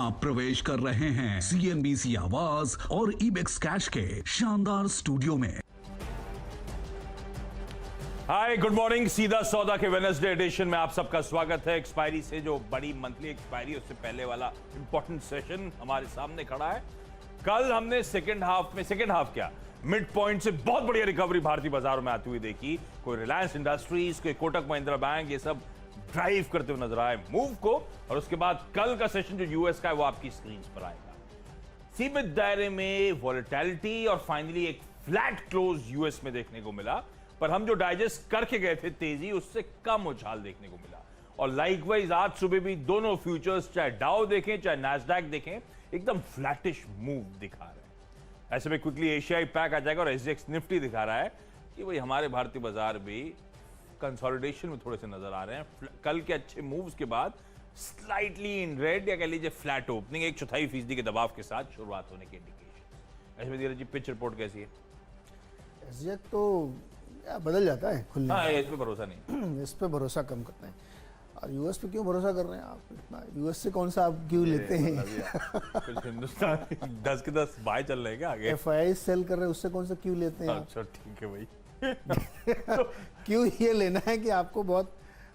आप प्रवेश कर रहे हैं CNBC आवाज और इबेक्स कैश के शानदार स्टूडियो में। Hi good morning. सीधा सौदा के वेडनेसडे एडिशन में आप सबका स्वागत है। एक्सपायरी से जो बड़ी मंथली एक्सपायरी उससे पहले वाला इंपॉर्टेंट सेशन हमारे सामने खड़ा है। कल हमने सेकेंड हाफ क्या मिड पॉइंट से बहुत बढ़िया रिकवरी भारतीय बाजारों में आती हुई देखी। कोई रिलायंस इंडस्ट्रीज, कोई कोटक महिंद्रा बैंक, ये सब ड्राइव करते हुए नजर आए मूव को। और उसके बाद कल का सेशन जो यूएस का है वो आपकी स्क्रीन पर आएगा। सीमित दायरे में वॉलेटिलिटी और फाइनली एक फ्लैट क्लोज यूएस में देखने को मिला, पर हम जो डाइजेस्ट करके गए थे तेजी, उससे कम उछाल देखने को मिला। और लाइकवाइज आज सुबह भी दोनों फ्यूचर्स, चाहे डाउ देखें चाहे नैस्डैक देखें, एकदम फ्लैटिश मूव दिखा रहे हैं। ऐसे में क्विकली एशियाई पैक आ जाएगा और एसजीएक्स निफ्टी दिखा रहा है कि भाई हमारे भारतीय बाजार भी कंसोलिडेशन में थोड़े से नजर आ रहे हैं। कल के अच्छे मूव्स के बाद स्लाइटली इन रेड या कह लीजिए फ्लैट ओपनिंग, 1/4% के दबाव के साथ शुरुआत होने के इंडिकेशन। ऐसे में धीरज जी पिच रिपोर्ट कैसी है? एसजीएक्स तो बदल जाता है खुलने। हाँ, इस पे भरोसा नहीं। इस पे भरोसा कम करते हैं। और यूएस पे क्यों भरोसा कर रहे हैं आप इतना? यूएस से कौन सा आप क्यों लेते हैं? कुछ हिंदुस्तान 10 के 10 बाय चल रहे हैं क्या आगे? एफआई सेल कर रहे हैं, उससे कौन सा क्यों लेते हैं? अच्छा ठीक है भाई। क्यों ये लेना है कि आपको बहुत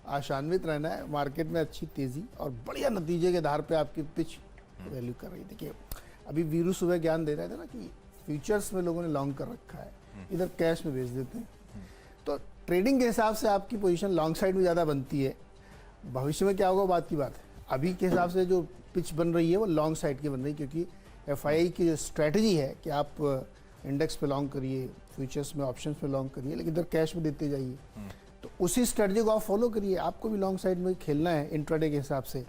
आशान्वित रहना है, मार्केट में अच्छी तेजी और बढ़िया नतीजे के आधार पे आपकी पिच वैल्यू कर रही। देखिए अभी वीरू सुबह ज्ञान दे रहे थे ना कि फ्यूचर्स में लोगों ने लॉन्ग कर रखा है, इधर कैश में बेच देते हैं, तो ट्रेडिंग के हिसाब से आपकी पोजीशन लॉन्ग साइड में ज़्यादा बनती है। भविष्य में क्या होगा बात की बात है। अभी के हिसाब से जो पिच बन रही है वो लॉन्ग साइड की बन रही है, क्योंकि एफआई की जो स्ट्रैटेजी है कि आप इंडेक्स पे लॉन्ग करिए, फ्यूचर्स में ऑप्शंस पे लॉन्ग करिए, लेकिन इधर कैश में देते जाइए, तो उसी स्ट्रैटेजी को आप फॉलो करिए। आपको भी लॉन्ग साइड में खेलना है इंट्राडे के हिसाब से।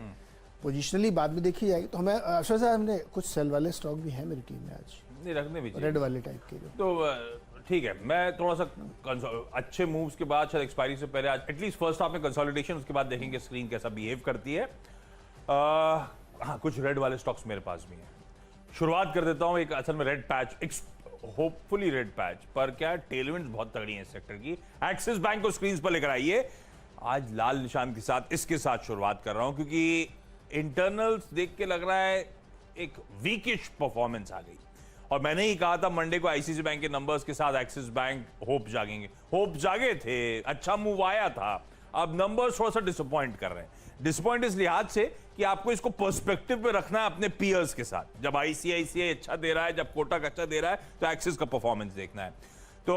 पोजिशनली बाद में देखी जाएगी। तो हमें अशर साहब, हमने कुछ सेल वाले स्टॉक भी हैं मेरी टीम में आज, नहीं रखने भी रेड वाले टाइप के जो। तो ठीक है, मैं थोड़ा सा अच्छे मूव्स के बाद शायद एक्सपायरी से पहले आज एटलीस्ट फर्स्ट हाफ में कंसोलिडेशन, उसके बाद देखेंगे स्क्रीन कैसा बिहेव करती है। हाँ, कुछ रेड वाले स्टॉक्स मेरे पास भी हैं। शुरुआत कर देता हूँ एक असल में रेड पैच, एक होपफुली रेड पैच पर क्या टेलविंड्स बहुत तगड़ी है इस सेक्टर की। एक्सिस बैंक को स्क्रीन पर लेकर आइए। आज लाल निशान के साथ इसके साथ शुरुआत कर रहा हूं क्योंकि इंटरनल्स देख के लग रहा है एक वीकिश परफॉर्मेंस आ गई। और मैंने ही कहा था मंडे को आईसीआईसी बैंक के नंबर्स के साथ एक्सिस बैंक होप जागेंगे, होप जागे थे, अच्छा मूव आया था। अब नंबर्स थोड़ा सा डिसअपॉइंट कर रहे हैं। डिसअपॉइंट इस लिहाज से कि आपको इसको पर्सपेक्टिव में रखना है अपने पीयर्स के साथ। जब आईसीआईसीआई अच्छा दे रहा है, जब कोटक अच्छा दे रहा है, तो एक्सिस का परफॉर्मेंस देखना है। तो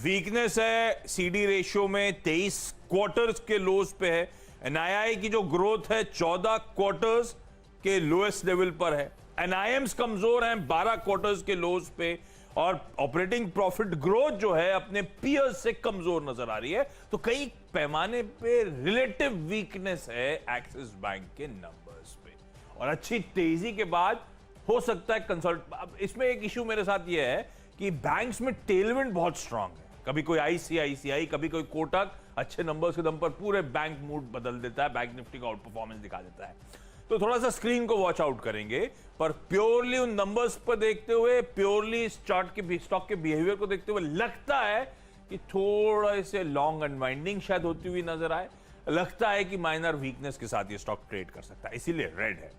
वीकनेस है सीडी रेशियो में, 23 क्वार्टर्स के लोज पे है। एनआईआई की जो ग्रोथ है 14 क्वार्टर्स के लोएस्ट लेवल पर है। एनआईएम्स कमजोर हैं 12 क्वार्टर्स के लोज पे। और ऑपरेटिंग प्रॉफिट ग्रोथ जो है अपने पीयर्स से कमजोर नजर आ रही है। तो कई पैमाने पे रिलेटिव वीकनेस है एक्सिस बैंक के नंबर्स पे। और अच्छी तेजी के बाद हो सकता है कंसल्ट। अब इसमें एक इशू मेरे साथ यह है कि बैंक्स में टेलविंड बहुत स्ट्रांग है। कभी कोई आईसीआईसीआई, कभी कोई कोटक अच्छे नंबर्स के दम पर पूरे बैंक मूड बदल देता है, बैंक निफ्टी का आउट परफॉर्मेंस दिखा देता है। तो थोड़ा सा स्क्रीन को वॉच आउट करेंगे, पर प्योरली उन नंबर्स पर देखते हुए, प्योरली चार्ट के स्टॉक के बिहेवियर को देखते हुए लगता है कि थोड़ा से लॉन्ग अनवाइंडिंग शायद होती हुई नजर आए। लगता है कि माइनर वीकनेस के साथ ये स्टॉक ट्रेड कर सकता है, इसीलिए रेड है।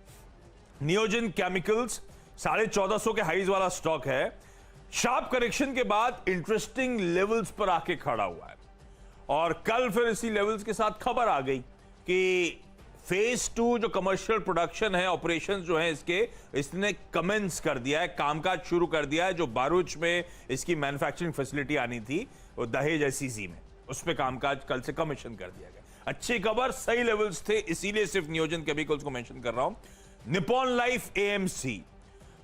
नियोजन केमिकल्स 1450 के हाईज वाला स्टॉक है। शार्प करेक्शन के बाद इंटरेस्टिंग लेवल्स पर आके खड़ा हुआ है। और कल फिर इसी लेवल्स के साथ खबर आ गई कि फेज 2 जो कमर्शियल प्रोडक्शन है, ऑपरेशन जो है इसने कमेंस कर दिया है, कामकाज शुरू कर दिया है। जो बारूच में इसकी मैन्युफैक्चरिंग फैसिलिटी आनी थी वो दहेज एसईसी में, उस पर कामकाज कल से कमीशन कर दिया गया। अच्छी खबर, सही लेवल्स थे, इसीलिए सिर्फ नियोजन केमिकल्स को मेंशन कर रहा हूं। निप्पॉन लाइफ एएमसी,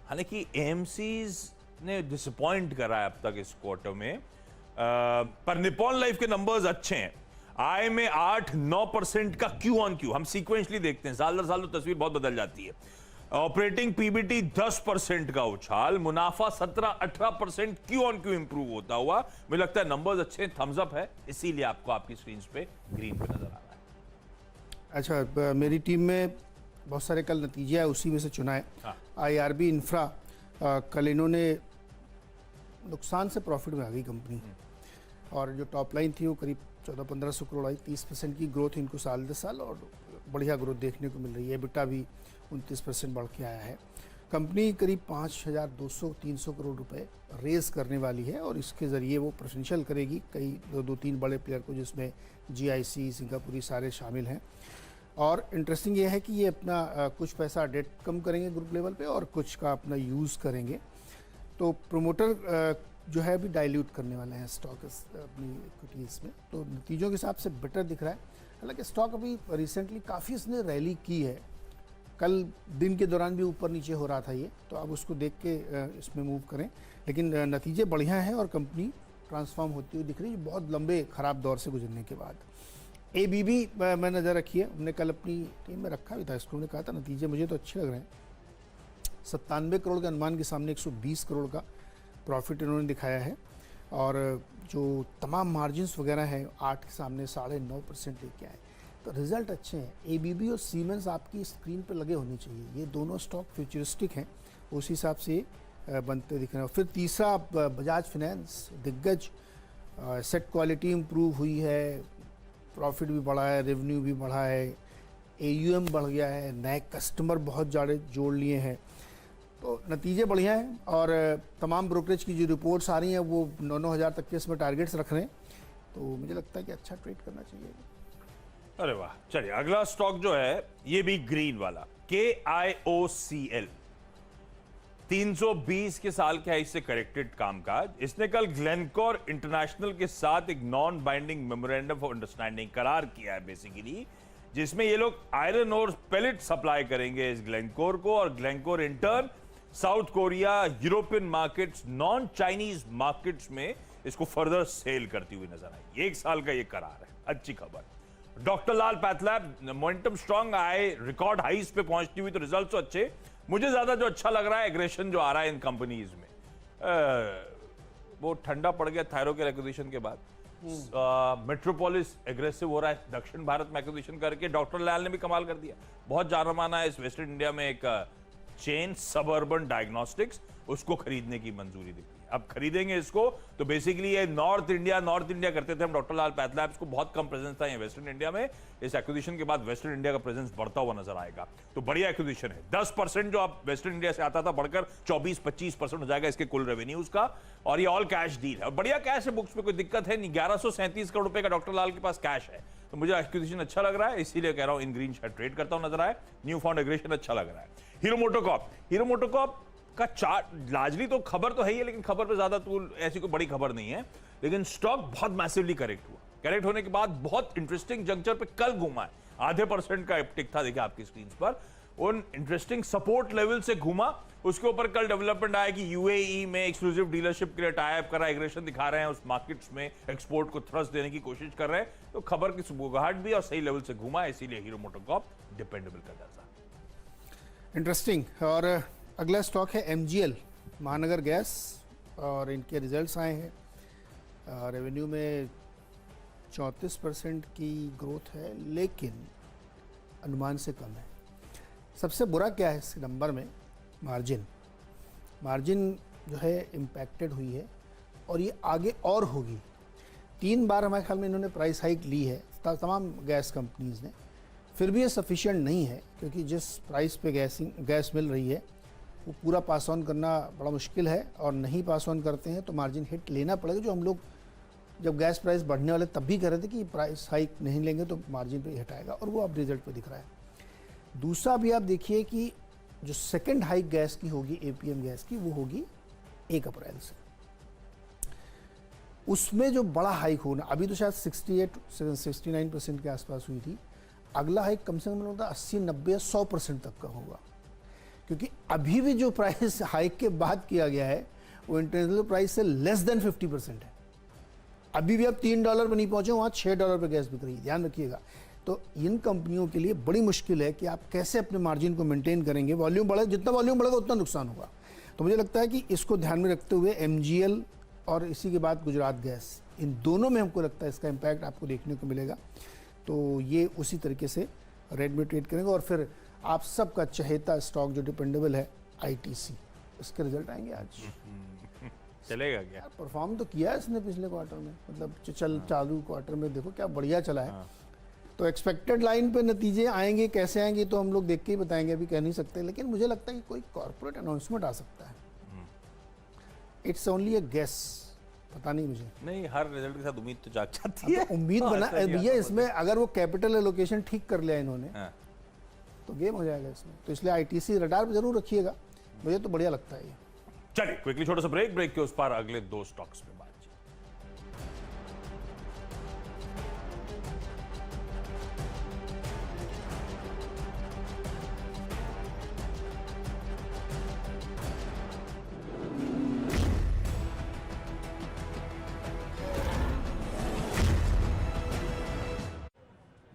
हालांकि एएमसीज ने डिसअपॉइंट करा है अब तक इस क्वार्टर में, पर निप्पॉन लाइफ के नंबर्स अच्छे हैं। आय में 8-9% का क्यू ऑन क्यू, हम सीक्वेंशली देखते हैं, साल दर साल तो तस्वीर बहुत बदल जाती है। ऑपरेटिंग पीबीटी 10% का उछाल, मुनाफा 17-18% क्यू ऑन क्यू इंप्रूव होता हुआ। मुझे लगता है नंबर्स अच्छे, थम्स अप है, इसीलिए आपको आपकी स्क्रीन पे ग्रीन पे नजर आ रहा है। अच्छा, मेरी टीम में बहुत सारे कल नतीजे आए, उसी में से चुना है। आईआरबी इंफ्रा, कल इन्होंने नुकसान से प्रॉफिट में आ गई कंपनी, और जो टॉप लाइन थी वो करीब 1400-1500 करोड़ आई, 30% की ग्रोथ इनको साल दर साल, और बढ़िया ग्रोथ देखने को मिल रही है। EBITDA भी 29% बढ़ के आया है। कंपनी करीब 5,200-300 करोड़ रुपए रेज करने वाली है और इसके ज़रिए वो प्रेफरेंशियल करेगी कई दो तीन बड़े प्लेयर को, जिसमें GIC, सिंगापुरी सारे शामिल हैं। और इंटरेस्टिंग ये है कि ये अपना कुछ पैसा डेट कम करेंगे ग्रुप लेवल पे और कुछ का अपना यूज़ करेंगे। तो प्रोमोटर जो है अभी डाइल्यूट करने वाले हैं स्टॉक अपनी इक्विटीज़ में। तो नतीजों के हिसाब से बेटर दिख रहा है। हालांकि स्टॉक अभी रिसेंटली काफ़ी इसने रैली की है, कल दिन के दौरान भी ऊपर नीचे हो रहा था ये, तो आप उसको देख के इसमें मूव करें। लेकिन नतीजे बढ़िया हैं और कंपनी ट्रांसफॉर्म होती हुई दिख रही है बहुत लंबे ख़राब दौर से गुजरने के बाद। ABB मैं नज़र रखी है, हमने कल अपनी टीम में रखा भी था इसको, उन्होंने कहा था नतीजे मुझे तो अच्छे लग रहे हैं। 97 करोड़ के अनुमान के सामने 120 करोड़ का प्रॉफिट इन्होंने दिखाया है और जो तमाम मार्जिन्स वगैरह हैं 8 के सामने 9.5% लेके आए, तो रिजल्ट अच्छे हैं। ABB और सीमेंस आपकी स्क्रीन पर लगे होने चाहिए, ये दोनों स्टॉक फ्यूचरिस्टिक हैं, उस हिसाब से बनते दिख रहे हैं। फिर तीसरा बजाज फाइनेंस, दिग्गज, एसेट क्वालिटी इम्प्रूव हुई है, प्रॉफिट भी बढ़ा है, रेवेन्यू भी बढ़ा है, AUM बढ़ गया है, नए कस्टमर बहुत ज़्यादा जोड़ लिए हैं, तो नतीजे बढ़िया हैं। और तमाम ब्रोकरेज की जो रिपोर्ट्स आ रही हैं वो 9-9 हज़ार तक के इसमें टारगेट्स रख रहे हैं, तो मुझे लगता है कि अच्छा ट्रेड करना चाहिए। अरे वाह, चलिए अगला स्टॉक जो है ये भी ग्रीन वाला, KIOCL, 320 के साल के हाई से करेक्टेड कामकाज। इसने कल ग्लेनकोर इंटरनेशनल के साथ एक non binding memorandum of understanding करार किया है बेसिकली, जिसमें ये लोग आयरन और पेलेट सप्लाई करेंगे इस ग्लेनकोर को, और Glencore intern south Korea, European markets, non Chinese markets में इसको फर्दर सेल करती हुई नजर आई। 1 साल का ये करार है, अच्छी खबर। डॉक्टर लाल पैथलैब, मोमेंटम स्ट्रांग, आए रिकॉर्ड हाइस पे पहुंचती हुई, तो रिजल्ट तो अच्छे। मुझे ज्यादा जो अच्छा लग रहा है एग्रेशन जो आ रहा है इन कंपनीज में, वो ठंडा पड़ गया थायरो के एक्विजिशन के बाद। मेट्रोपोलिस एग्रेसिव हो रहा है दक्षिण भारत में एक्विजिशन करके। डॉक्टर लाल ने भी कमाल कर दिया, बहुत जाना माना है इस वेस्टर्न इंडिया में एक चेन सबअर्बन डायग्नोस्टिक्स, उसको खरीदने की मंजूरी दी। अब खरीदेंगे इसको तो बेसिकली ये नॉर्थ इंडिया करते थे हम डॉक्टर लाल पैथलैब्स को, बहुत कम प्रेजेंस था ये वेस्टर्न इंडिया में। इस एक्विजिशन के बाद वेस्टर्न इंडिया का प्रेजेंस बढ़ता हुआ नजर आएगा, तो बढ़िया एक्विजिशन है। 10% जो आप वेस्टर्न इंडिया से आता था बढ़कर 24-25% हो जाएगा इसके कुल रेवेन्यूज का, और ये ऑल कैश डील है और बढ़िया कैश है, बुक्स में कोई दिक्कत है नहीं। 1137 करोड़ रुपए का डॉक्टर लाल के पास कैश है, तो मुझे एक्विजिशन अच्छा लग रहा है, इसीलिए कह रहा हूं इन ग्रीन शेयर ट्रेड करता हूं नजर आए। न्यू फाउंड एग्रेशन अच्छा लग रहा है। हीरो मोटोकॉर्प का चार्ट लार्जली तो खबर तो है ही, लेकिन खबर पे ज्यादा तूल ऐसी कोई बड़ी खबर नहीं है, लेकिन स्टॉक बहुत मैसिवली करेक्ट हुआ। करेक्ट होने के बाद बहुत इंटरेस्टिंग जंक्चर पे कल घूमा है, 0.5% का अपटिक था, देखिए आपकी स्क्रीन पर। उन इंटरेस्टिंग सपोर्ट लेवल से घूमा, उसके ऊपर कल डेवलपमेंट आया कि UAE में एक्सक्लूसिव डीलरशिप के लिए टाई अप करा, एग्रेशन दिखा रहे हैं उस मार्केट्स में, एक्सपोर्ट को थ्रस्ट देने की कोशिश कर रहे हैं, तो खबर की सुबुगाहट भी और सही लेवल से घूमा, इसीलिए हीरो मोटोकॉर्प डिपेंडेबल का दर्जा। इंटरेस्टिंग। और अगला स्टॉक है MGL, महानगर गैस, और इनके रिजल्ट्स आए हैं। रेवेन्यू में 34% की ग्रोथ है, लेकिन अनुमान से कम है। सबसे बुरा क्या है इस नंबर में? मार्जिन जो है इम्पैक्टेड हुई है और ये आगे और होगी। 3 बार हमारे ख्याल में इन्होंने प्राइस हाइक ली है तमाम गैस कंपनीज ने, फिर भी ये सफिशिएंट नहीं है, क्योंकि जिस प्राइस पे गैस मिल रही है वो पूरा पास ऑन करना बड़ा मुश्किल है, और नहीं पास ऑन करते हैं तो मार्जिन हिट लेना पड़ेगा, जो हम लोग जब गैस प्राइस बढ़ने वाले तब भी कह रहे थे कि प्राइस हाइक नहीं लेंगे तो मार्जिन पे हिट आएगा, और वो अब रिजल्ट पे दिख रहा है। दूसरा भी आप देखिए कि जो सेकंड हाइक गैस की होगी, APM गैस की, वो होगी 1 अप्रैल से। उसमें जो बड़ा हाइक होना, अभी तो शायद 68-69% के आसपास हुई थी, अगला हाइक कम से कम होता 80-90-100% तक का होगा, क्योंकि अभी भी जो प्राइस हाइक के बाद किया गया है वो इंटरनेशनल प्राइस से लेस देन 50% है। अभी भी आप $3 पर नहीं पहुंचे, वहाँ $6 पर गैस बिक रही है, ध्यान रखिएगा। तो इन कंपनियों के लिए बड़ी मुश्किल है कि आप कैसे अपने मार्जिन को मेंटेन करेंगे। वॉल्यूम बढ़े, जितना वॉल्यूम बढ़ेगा उतना नुकसान होगा। तो मुझे लगता है कि इसको ध्यान में रखते हुए MGL और इसी के बाद गुजरात गैस, इन दोनों में हमको लगता है इसका इम्पैक्ट आपको देखने को मिलेगा। तो ये उसी तरीके से रेड में ट्रेड करेंगे। और फिर आप सबका चहेता स्टॉक जो डिपेंडेबल है, ITC, इसके रिजल्ट आएंगे आज। चलेगा क्या? परफॉर्म तो किया है इसने पिछले क्वार्टर में, मतलब चालू क्वार्टर में देखो क्या बढ़िया चला है। तो एक्सपेक्टेड लाइन पे नतीजे आएंगे, कैसे आएंगे तो हम लोग देख के ही बताएंगे, अभी कह नहीं सकते, लेकिन मुझे लगता है कि कोई कॉर्पोरेट अनाउंसमेंट आ सकता है। इट्स ओनली अ गेस, पता नहीं मुझे। नहीं, हर रिजल्ट के साथ उम्मीद तो जाग जाती है। तो उम्मीद हाँ, बना ऐसा ही भैया, आता इसमें अगर वो कैपिटल एलोकेशन ठीक कर लिया इन्होंने हाँ। तो गेम हो जाएगा इसमें। तो इसलिए आईटीसी रडार पे जरूर रखिएगा, मुझे तो बढ़िया लगता है ये। चलिए क्विकली छोटा सा ब्रेक के उस पार अगले 2 स्टॉक्स में बात।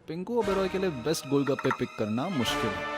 पिंकू ओबेरॉय के लिए बेस्ट गोलगप्पे पिक करना मुश्किल है।